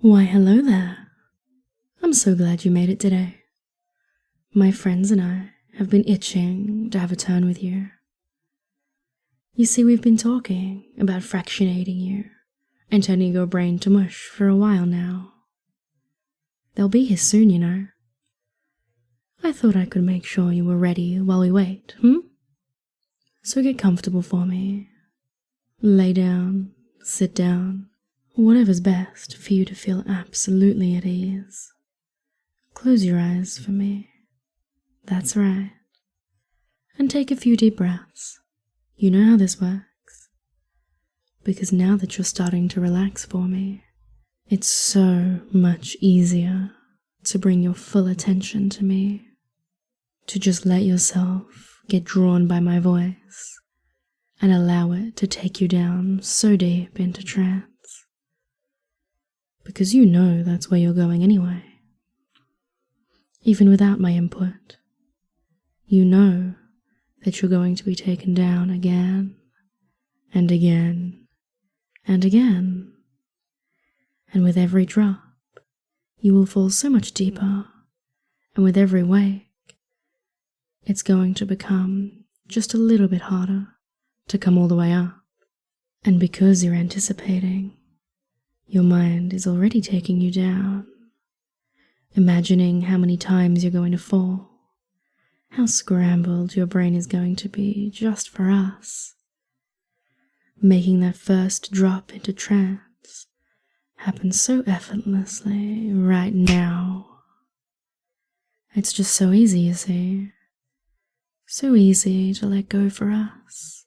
Why, hello there. I'm so glad you made it today. My friends and I have been itching to have a turn with you. You see, we've been talking about fractionating you and turning your brain to mush for a while now. They'll be here soon, you know. I thought I could make sure you were ready while we wait, So get comfortable for me. Lay down, sit down, whatever's best for you to feel absolutely at ease. Close your eyes for me. That's right. And take a few deep breaths. You know how this works. Because now that you're starting to relax for me, it's so much easier to bring your full attention to me. To just let yourself get drawn by my voice and allow it to take you down so deep into trance. Because you know that's where you're going anyway. Even without my input, you know that you're going to be taken down again and again and again. And with every drop, you will fall so much deeper, and with every wake, it's going to become just a little bit harder to come all the way up. And because you're anticipating, your mind is already taking you down, imagining how many times you're going to fall, how scrambled your brain is going to be just for us, making that first drop into trance happen so effortlessly right now. It's just so easy, you see. So easy to let go for us.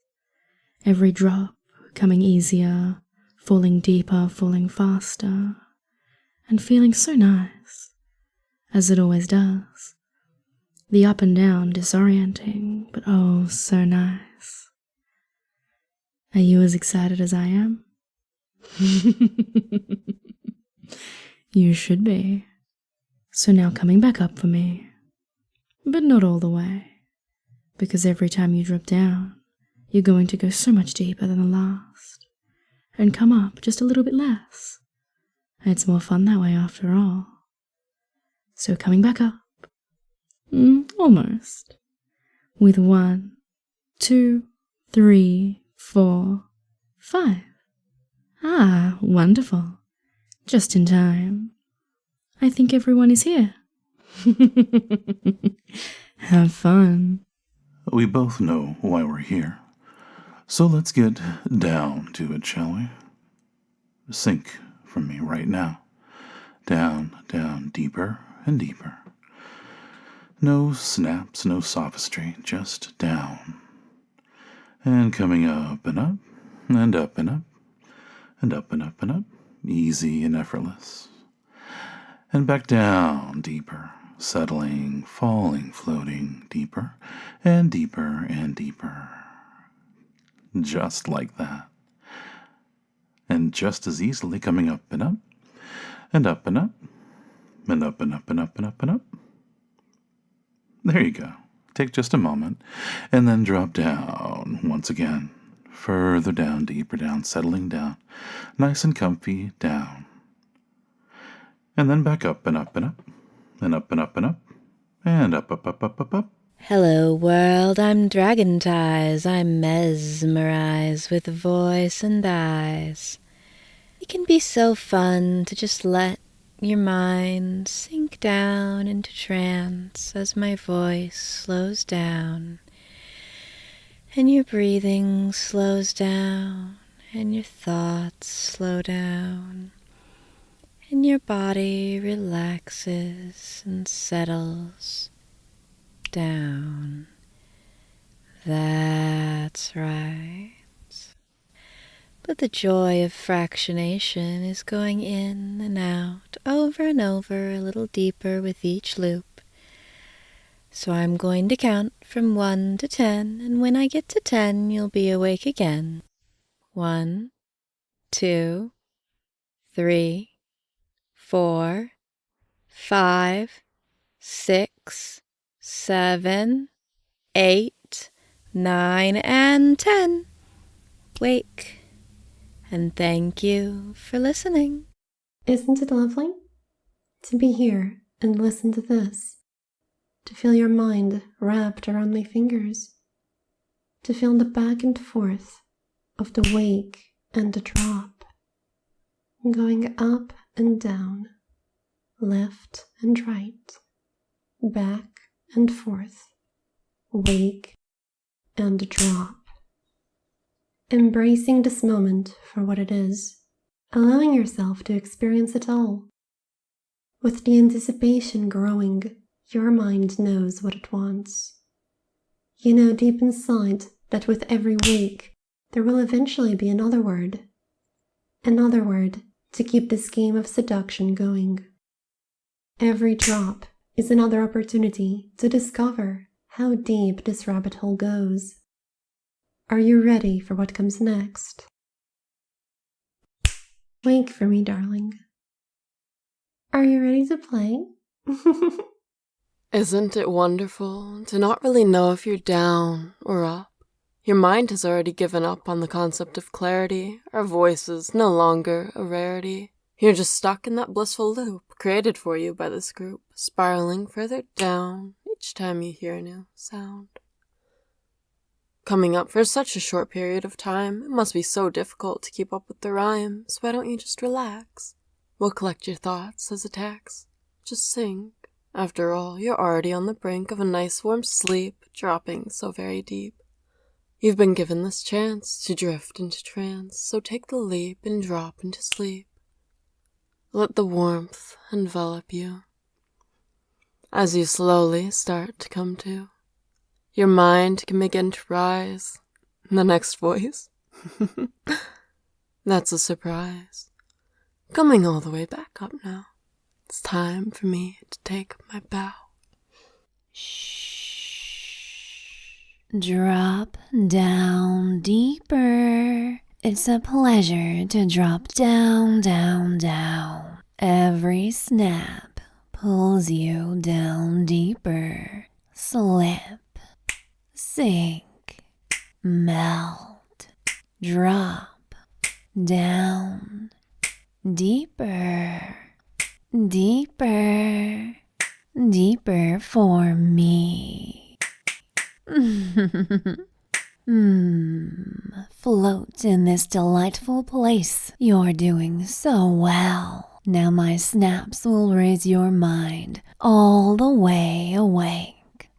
Every drop coming easier, falling deeper, falling faster, and feeling so nice, as it always does. The up and down disorienting, but oh, so nice. Are you as excited as I am? You should be. So now coming back up for me, but not all the way. Because every time you drop down, you're going to go so much deeper than the last, and come up just a little bit less. It's more fun that way after all. So coming back up, almost, with 1, 2, 3, 4, 5. Ah, wonderful. Just in time. I think everyone is here. Have fun. We both know why we're here. So let's get down to it, shall we? Sink from me right now. Down, down, deeper and deeper. No snaps, no sophistry, just down. And coming up and up, and up and up, and up and up and up, easy and effortless. And back down, deeper. Settling, falling, floating, deeper and deeper and deeper. Just like that. And just as easily coming up and up, and up and up, and up and up and up and up and up. There you go. Take just a moment, and then drop down once again. Further down, deeper down, settling down. Nice and comfy, down. And then back up and up and up. And up and up and up, and up, up, up, up, up, up. Hello world, I'm Dragontize. I'm mesmerized with voice and eyes. It can be so fun to just let your mind sink down into trance as my voice slows down. And your breathing slows down, and your thoughts slow down. And your body relaxes and settles down. That's right. But the joy of fractionation is going in and out, over and over, a little deeper with each loop. So I'm going to count from 1 to 10, and when I get to 10, you'll be awake again. 1, 2, 3, 4, 5, 6, 7, 8, 9, and 10. Wake, and thank you for listening. Isn't it lovely? To be here and listen to this. To feel your mind wrapped around my fingers. To feel the back and forth of the wake and the drop. Going up and down, left and right, back and forth, wake and drop. Embracing this moment for what it is, allowing yourself to experience it all. With the anticipation growing, your mind knows what it wants. You know deep inside that with every wake, there will eventually be another word to keep this game of seduction going. Every drop is another opportunity to discover how deep this rabbit hole goes. Are you ready for what comes next? Wake for me, darling. Are you ready to play? Isn't it wonderful to not really know if you're down or up? Your mind has already given up on the concept of clarity. Our voice is no longer a rarity. You're just stuck in that blissful loop created for you by this group, spiraling further down each time you hear a new sound. Coming up for such a short period of time, it must be so difficult to keep up with the rhyme, so why don't you just relax? We'll collect your thoughts as attacks. Just sink. After all, you're already on the brink of a nice warm sleep, dropping so very deep. You've been given this chance to drift into trance, so take the leap and drop into sleep. Let the warmth envelop you. As you slowly start to come to, your mind can begin to rise. The next voice? That's a surprise. Coming all the way back up now. It's time for me to take my bow. Shh. Drop down deeper. It's a pleasure to drop down, down, down. Every snap pulls you down deeper. Slip. Sink, melt, drop, down, deeper, deeper, deeper for me. Float in this delightful place. You're doing so well. Now my snaps will raise your mind all the way awake.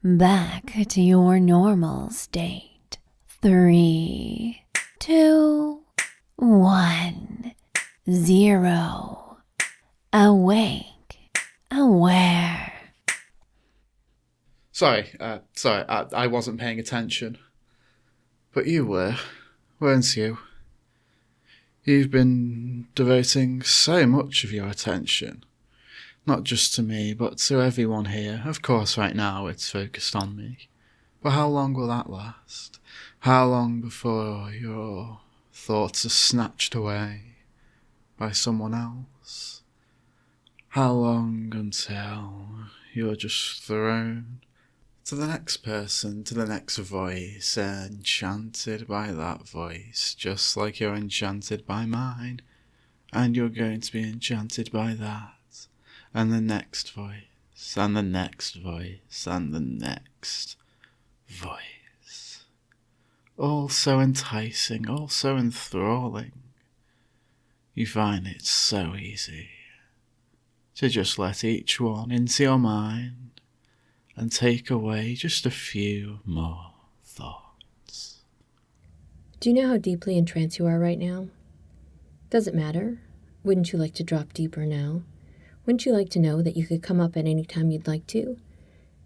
Back to your normal state. 3, 2, 1, 0. Awake, aware. Sorry, I wasn't paying attention. But you were, weren't you? You've been devoting so much of your attention. Not just to me, but to everyone here. Of course, right now it's focused on me. But how long will that last? How long before your thoughts are snatched away by someone else? How long until you're just thrown to the next person, to the next voice, enchanted by that voice, just like you're enchanted by mine, and you're going to be enchanted by that. And the next voice, and the next voice, and the next voice. All so enticing, all so enthralling. You find it so easy to just let each one into your mind and take away just a few more thoughts. Do you know how deeply entranced you are right now? Does it matter? Wouldn't you like to drop deeper now? Wouldn't you like to know that you could come up at any time you'd like to?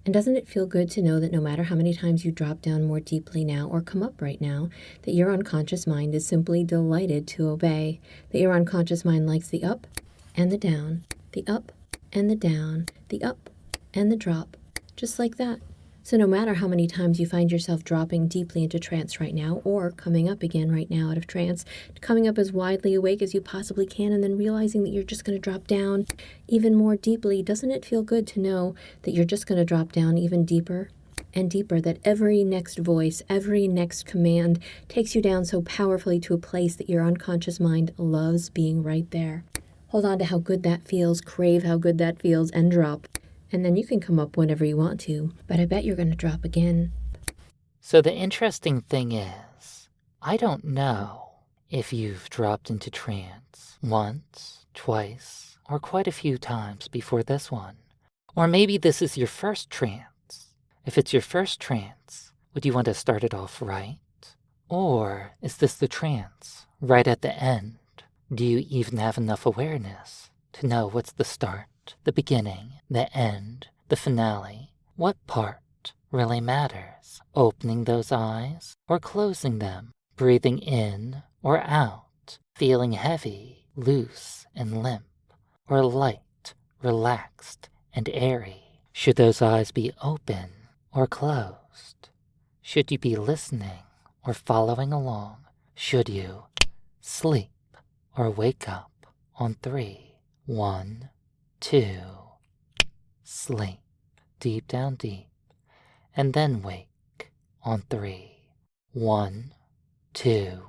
And doesn't it feel good to know that no matter how many times you drop down more deeply now or come up right now, that your unconscious mind is simply delighted to obey, that your unconscious mind likes the up and the down, the up and the down, the up and the drop, just like that. So no matter how many times you find yourself dropping deeply into trance right now, or coming up again right now out of trance, coming up as widely awake as you possibly can, and then realizing that you're just going to drop down even more deeply, doesn't it feel good to know that you're just going to drop down even deeper and deeper, that every next voice, every next command takes you down so powerfully to a place that your unconscious mind loves being right there, Hold on to how good that feels, crave how good that feels, and drop. And then you can come up whenever you want to, but I bet you're going to drop again. So the interesting thing is, I don't know if you've dropped into trance once, twice, or quite a few times before this one. Or maybe this is your first trance. If it's your first trance, would you want to start it off right? Or is this the trance right at the end? Do you even have enough awareness to know what's the start, the beginning, the end, the finale? What part really matters? Opening those eyes or closing them? Breathing in or out? Feeling heavy, loose, and limp? Or light, relaxed, and airy? Should those eyes be open or closed? Should you be listening or following along? Should you sleep or wake up on 3? 1, 2, sleep, deep down deep, and then wake on 3. 1, 2,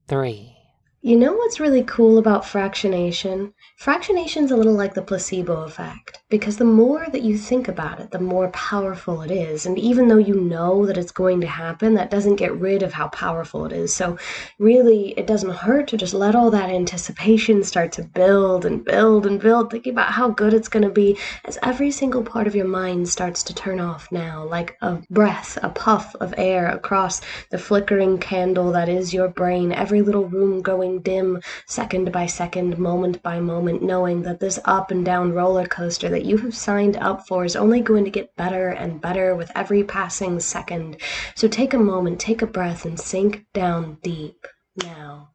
3. You know what's really cool about fractionation? Fractionation's a little like the placebo effect, because the more that you think about it, the more powerful it is. And even though you know that it's going to happen, that doesn't get rid of how powerful it is. So really, it doesn't hurt to just let all that anticipation start to build and build and build, thinking about how good it's going to be as every single part of your mind starts to turn off now, like a breath, a puff of air across the flickering candle that is your brain, every little room going dim, second by second, moment by moment, knowing that this up and down roller coaster that you have signed up for is only going to get better and better with every passing second. So take a moment, take a breath, and sink down deep now.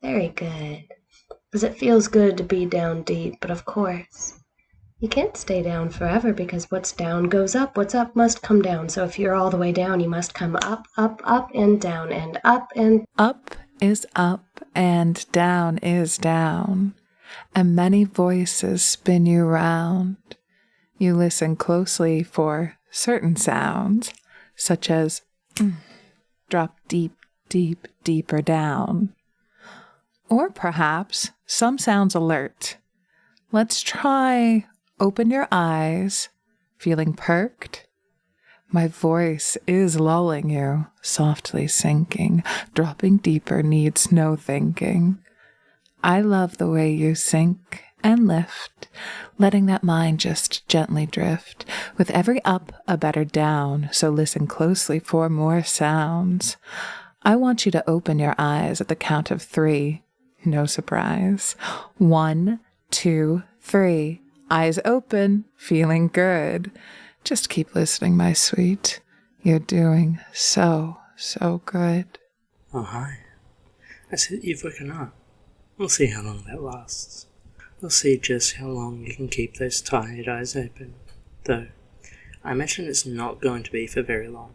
Very good. Because it feels good to be down deep, but of course, you can't stay down forever because what's down goes up. What's up must come down. So if you're all the way down, you must come up, up, up, and down, and up, and Up is up, and down is down, and many voices spin you round. You listen closely for certain sounds, such as drop deep, deep, deeper down. Or perhaps some sounds alert. Let's try open your eyes, feeling perked. My voice is lulling you, softly sinking, dropping deeper needs no thinking. I love the way you sink and lift, letting that mind just gently drift. With every up, a better down, so listen closely for more sounds. I want you to open your eyes at the count of 3. No surprise. 1, 2, 3. Eyes open, feeling good. Just keep listening, my sweet. You're doing so good. Oh, hi. I see that you've woken up. We'll see how long that lasts. We'll see just how long you can keep those tired eyes open. Though, I imagine it's not going to be for very long.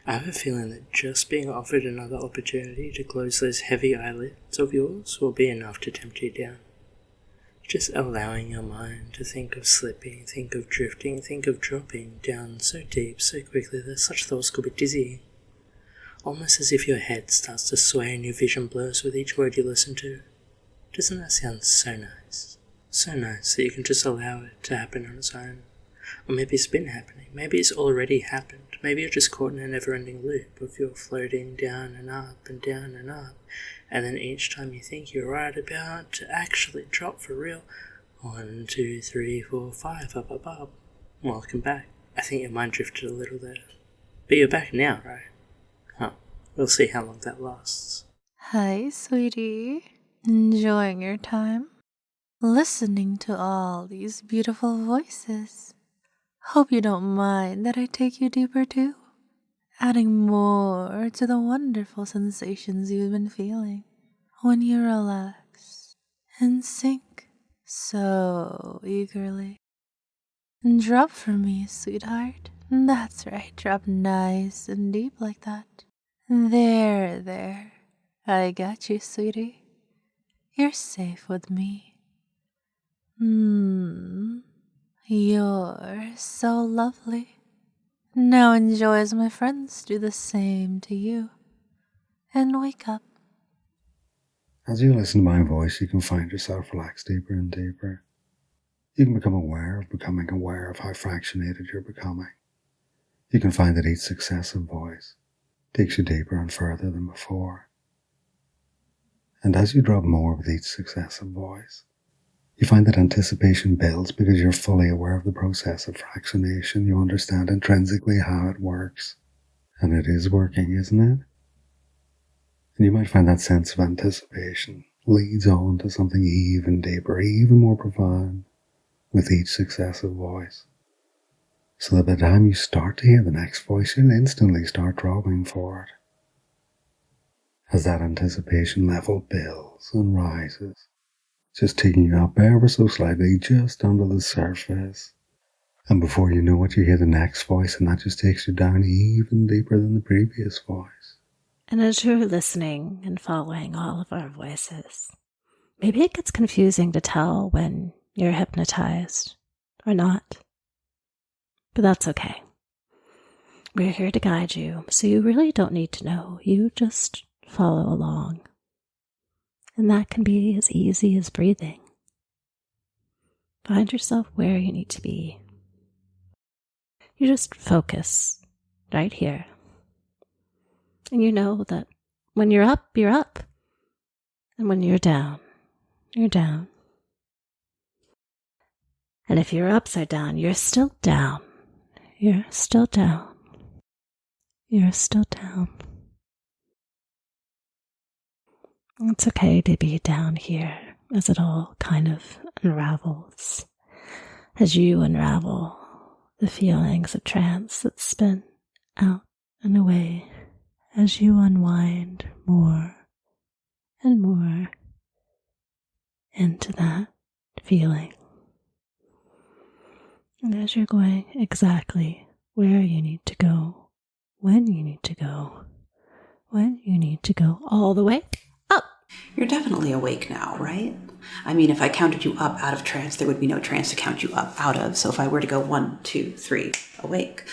I have a feeling that just being offered another opportunity to close those heavy eyelids of yours will be enough to tempt you down. Just allowing your mind to think of slipping, think of drifting, think of dropping down so deep, so quickly that such thoughts could be dizzying. Almost as if your head starts to sway and your vision blurs with each word you listen to. Doesn't that sound so nice? So nice that you can just allow it to happen on its own. Or maybe it's been happening, maybe it's already happened. Maybe you're just caught in a never-ending loop of you're floating down and up and down and up, and then each time you think you're right about to actually drop for real, 1, 2, 3, 4, 5, up, up, up. Welcome back. I think your mind drifted a little there. But you're back now, right? Huh. We'll see how long that lasts. Hi, sweetie. Enjoying your time? Listening to all these beautiful voices. Hope you don't mind that I take you deeper too, adding more to the wonderful sensations you've been feeling when you relax and sink so eagerly. Drop for me, sweetheart. That's right, drop nice and deep like that. There. I got you, sweetie. You're safe with me. You're so lovely. Now enjoy as my friends do the same to you. And wake up. As you listen to my voice, you can find yourself relaxed deeper and deeper. You can become aware of becoming aware of how fractionated you're becoming. You can find that each successive voice takes you deeper and further than before. And as you drop more with each successive voice, you find that anticipation builds because you're fully aware of the process of fractionation. You understand intrinsically how it works. And it is working, isn't it? And you might find that sense of anticipation leads on to something even deeper, even more profound with each successive voice. So that by the time you start to hear the next voice, you'll instantly start dropping for it. As that anticipation level builds and rises, just taking you up ever so slightly, just under the surface. And before you know it, you hear the next voice, and that just takes you down even deeper than the previous voice. And as you're listening and following all of our voices, maybe it gets confusing to tell when you're hypnotized or not. But that's okay. We're here to guide you, so you really don't need to know. You just follow along. And that can be as easy as breathing. Find yourself where you need to be. You just focus right here. And you know that when you're up, you're up. And when you're down, you're down. And if you're upside down, you're still down. You're still down. You're still down. It's okay to be down here as it all kind of unravels. As you unravel the feelings of trance that spin out and away. As you unwind more and more into that feeling. And as you're going exactly where you need to go, when you need to go, when you need to go all the way up. You're definitely awake now, right? I mean, if I counted you up out of trance, there would be no trance to count you up out of. So if I were to go 1, 2, 3, awake.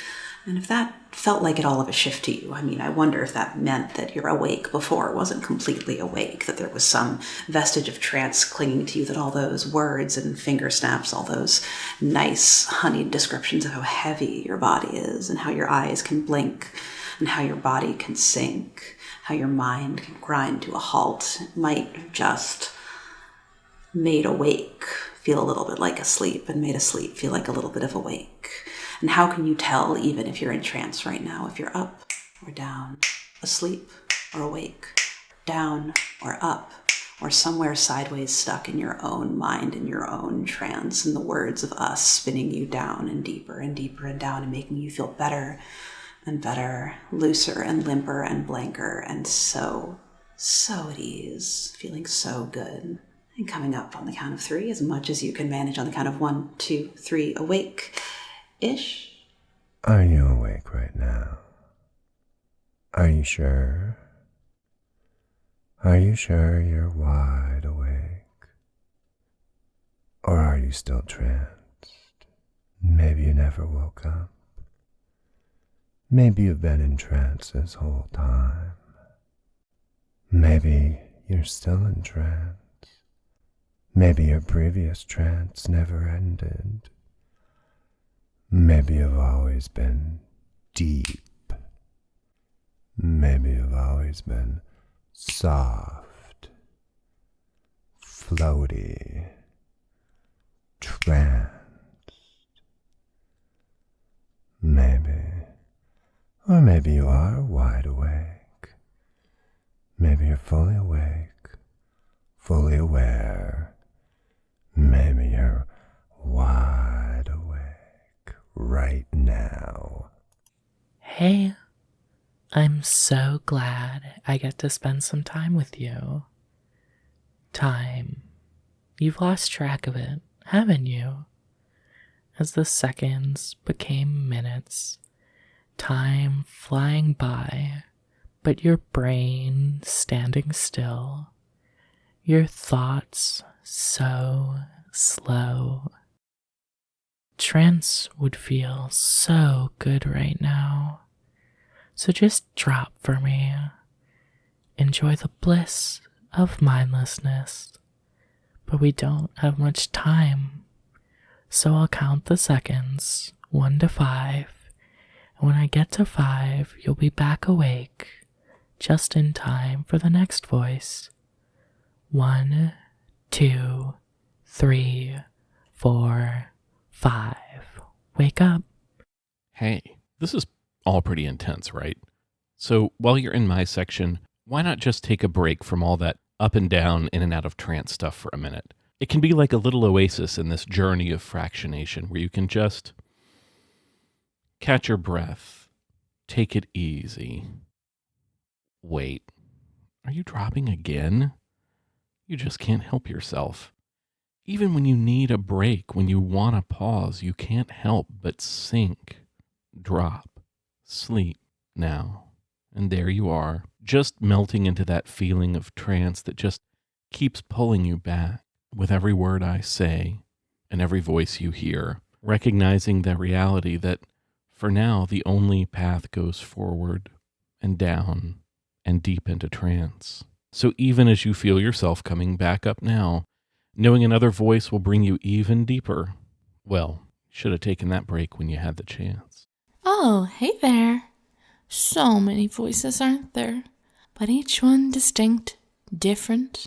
And if that felt like it all of a shift to you, I mean, I wonder if that meant that your awake before wasn't completely awake, that there was some vestige of trance clinging to you, that all those words and finger snaps, all those nice honeyed descriptions of how heavy your body is and how your eyes can blink and how your body can sink, how your mind can grind to a halt, might just made awake feel a little bit like asleep and made asleep feel like a little bit of awake. And how can you tell, even if you're in trance right now, if you're up or down, asleep or awake, down or up, or somewhere sideways stuck in your own mind, in your own trance, and the words of us spinning you down and deeper and deeper and down and making you feel better and better, looser and limper and blanker, and so at ease, feeling so good. And coming up on the count of 3, as much as you can manage on the count of 1, 2, 3, awake-ish. Are you awake right now? Are you sure? Are you sure you're wide awake? Or are you still tranced? Maybe you never woke up. Maybe you've been in trance this whole time. Maybe you're still in trance. Maybe your previous trance never ended. Maybe you've always been deep. Maybe you've always been soft, floaty, tranced. Maybe, or maybe you are wide awake. Maybe you're fully awake, fully aware. Maybe you're wide awake right now. Hey, I'm so glad I get to spend some time with you. Time. You've lost track of it, haven't you? As the seconds became minutes, time flying by, but your brain standing still, your thoughts so slow. Trance would feel so good right now. So just drop for me. Enjoy the bliss of mindlessness. But we don't have much time, so I'll count the seconds, 1 to 5, and when I get to 5, you'll be back awake, just in time for the next voice. 1, 2, 3, 4, 5. Wake up. Hey, this is all pretty intense, right? So while you're in my section, why not just take a break from all that up and down, in and out of trance stuff for a minute? It can be like a little oasis in this journey of fractionation where you can just catch your breath, take it easy. Wait, are you dropping again? You just can't help yourself. Even when you need a break, when you want to pause, you can't help but sink, drop, sleep now. And there you are, just melting into that feeling of trance that just keeps pulling you back with every word I say and every voice you hear, recognizing the reality that for now the only path goes forward and down and deep into trance. So even as you feel yourself coming back up now, knowing another voice will bring you even deeper, well, should have taken that break when you had the chance. Oh, hey there. So many voices, aren't there? But each one distinct, different,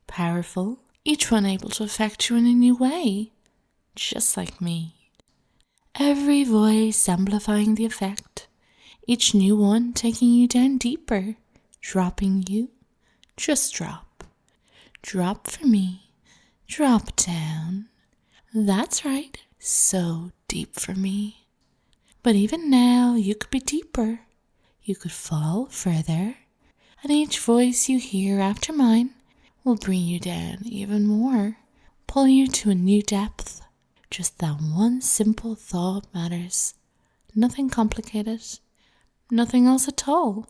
powerful, each one able to affect you in a new way, just like me. Every voice amplifying the effect, each new one taking you down deeper, dropping you. Just drop. Drop for me. Drop down. That's right, so deep for me. But even now, you could be deeper. You could fall further, and each voice you hear after mine will bring you down even more, pull you to a new depth. Just that one simple thought matters. Nothing complicated, nothing else at all.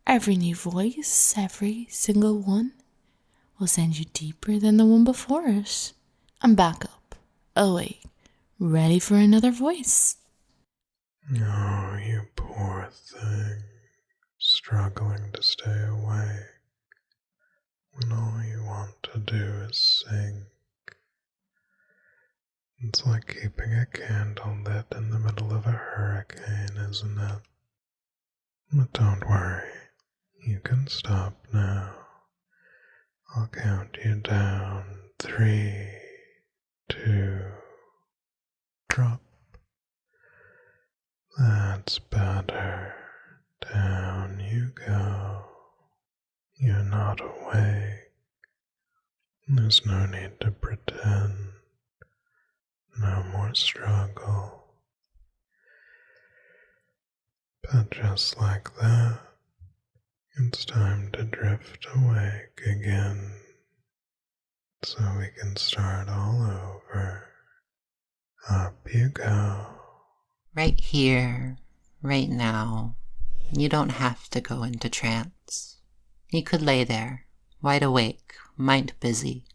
Every new voice, every single one, will send you deeper than the one before it. And back up, awake, ready for another voice. Oh, you poor thing, struggling to stay awake when all you want to do is sink. It's like keeping a candle lit in the middle of a hurricane, isn't it? But don't worry, you can stop now. I'll count you down. 3, 2, drop. That's better. Down you go. You're not awake. There's no need to pretend. No more struggle. But just like that, it's time to drift awake again, so we can start all over. Up you go. Right here, right now. You don't have to go into trance. You could lay there, wide awake, mind busy.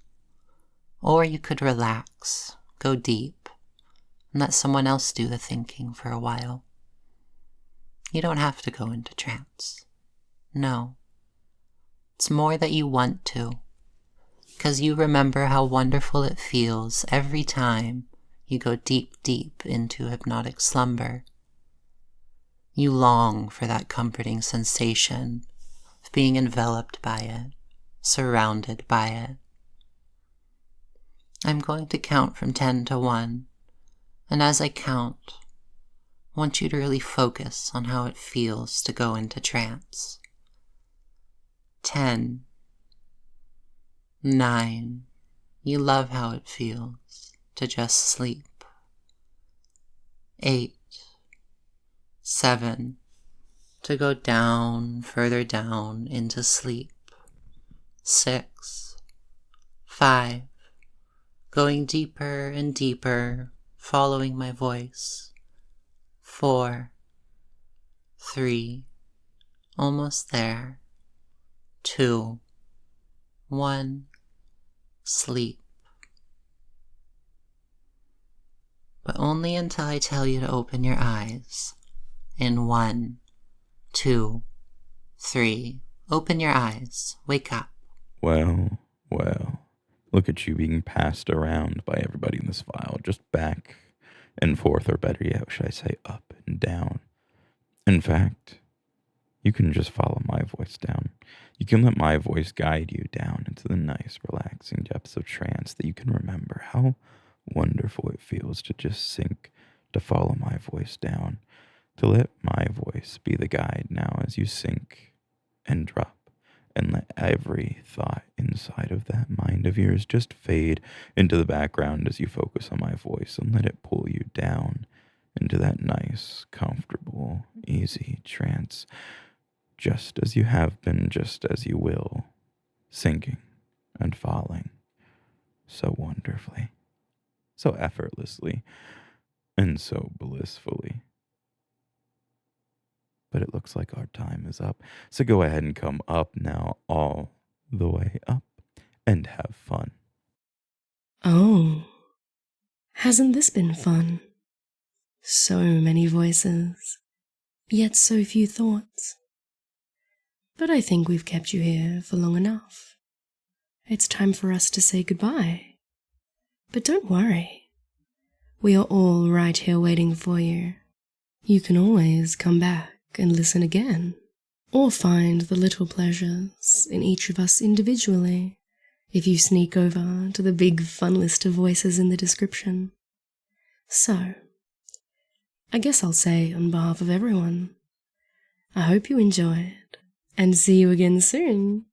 Or you could relax, go deep, and let someone else do the thinking for a while. You don't have to go into trance. No. It's more that you want to, because you remember how wonderful it feels every time you go deep, deep into hypnotic slumber. You long for that comforting sensation of being enveloped by it, surrounded by it. I'm going to count from 10 to 1, and as I count, I want you to really focus on how it feels to go into trance. 10, 9, you love how it feels to just sleep. 8, 7, to go down, further down into sleep. 6, 5, going deeper and deeper, following my voice. 4, 3, almost there. 2, 1, sleep. But only until I tell you to open your eyes. In 1, 2, 3, open your eyes, wake up, Well, well, look at you being passed around by everybody in this file, just back and forth, or better yet, should I say up and down. In fact, you can just follow my voice down. You can let my voice guide you down into the nice, relaxing depths of trance that you can remember how wonderful it feels to just sink, to follow my voice down, to let my voice be the guide now as you sink and drop, and let every thought inside of that mind of yours just fade into the background as you focus on my voice, and let it pull you down into that nice, comfortable, easy trance, just as you have been, just as you will, sinking and falling so wonderfully, so effortlessly, and so blissfully. But it looks like our time is up, so go ahead and come up now, all the way up, and have fun. Oh, hasn't this been fun? So many voices, yet so few thoughts. But I think we've kept you here for long enough. It's time for us to say goodbye. But don't worry. We are all right here waiting for you. You can always come back and listen again, or find the little pleasures in each of us individually if you sneak over to the big fun list of voices in the description. So, I guess I'll say on behalf of everyone, I hope you enjoyed, and see you again soon.